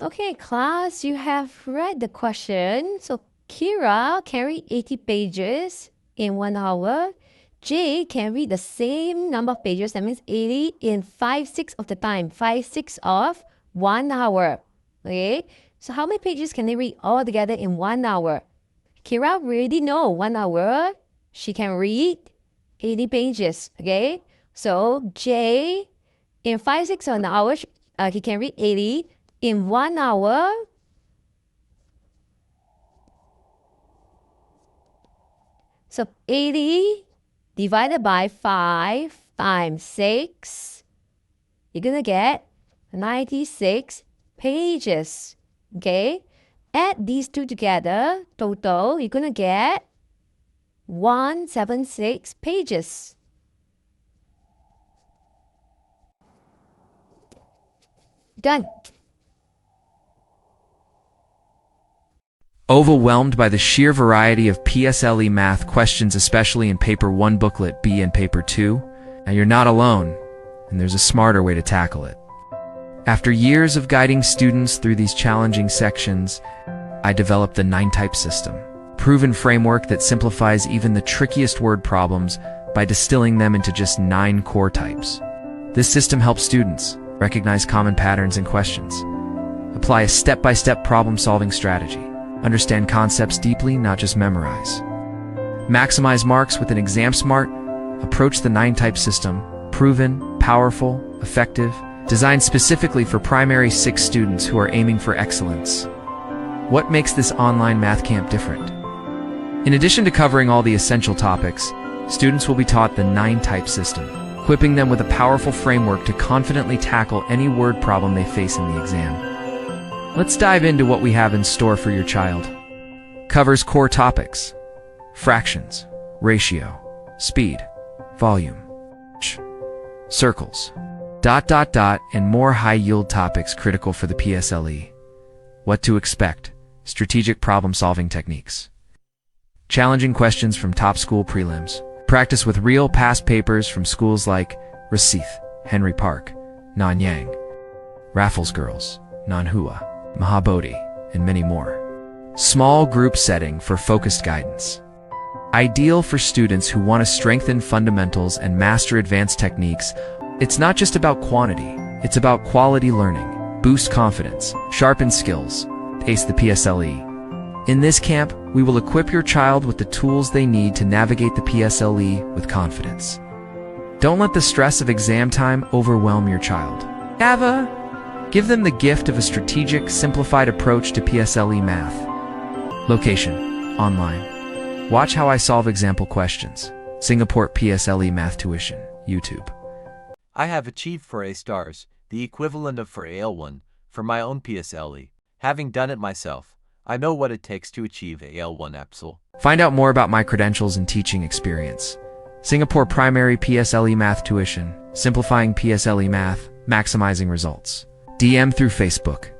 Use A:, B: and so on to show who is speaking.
A: Okay, class, you have read the question. So Kira can read 80 pages in 1 hour. Jay can read the same number of pages, that means 80 in 5/6 of the time, 5/6 of 1 hour. Okay, so how many pages can they read all together in 1 hour? Kira already know 1 hour, she can read 80 pages. Okay, so Jay in 5/6 of an hour, he can read 80. In 1 hour, so 80 divided by 5 times 6, you're going to get 96 pages. Okay? Add these two together, total, you're going to get 176 pages. Done.
B: Overwhelmed by the sheer variety of PSLE math questions, especially in Paper 1 Booklet B and Paper 2? Now you're not alone, and there's a smarter way to tackle it. After years of guiding students through these challenging sections, I developed the 9-type system, a proven framework that simplifies even the trickiest word problems by distilling them into just 9 core types. This system helps students recognize common patterns in questions, apply a step-by-step problem-solving strategy, understand concepts deeply, not just memorize, maximize marks with an exam-smart approach. The 9-type system, proven, powerful, effective, designed specifically for primary 6 students who are aiming for excellence. What makes this online math camp different? In addition to covering all the essential topics, students will be taught the 9-type system, equipping them with a powerful framework to confidently tackle any word problem they face in the exam. Let's dive into what we have in store for your child. Covers core topics: fractions, ratio, speed, volume, circles, ... and more high-yield topics critical for the PSLE. What to expect: strategic problem-solving techniques, challenging questions from top school prelims, practice with real past papers from schools like Rosyth, Henry Park, Nanyang, Raffles Girls, Nanhua, Mahabodhi, and many more. Small group setting for focused guidance. Ideal for students who want to strengthen fundamentals and master advanced techniques. It's not just about quantity, it's about quality learning. Boost confidence, sharpen skills, ace the PSLE. In this camp, we will equip your child with the tools they need to navigate the PSLE with confidence. Don't let the stress of exam time overwhelm your child. Give them the gift of a strategic, simplified approach to PSLE math. Location: online. Watch how I solve example questions. Singapore PSLE Math Tuition, YouTube.
C: I have achieved for A stars, the equivalent of for AL1, for my own PSLE. Having done it myself, I know what it takes to achieve AL1 EPSL.
B: Find out more about my credentials and teaching experience. Singapore Primary PSLE Math Tuition, simplifying PSLE math, maximizing results. DM through Facebook.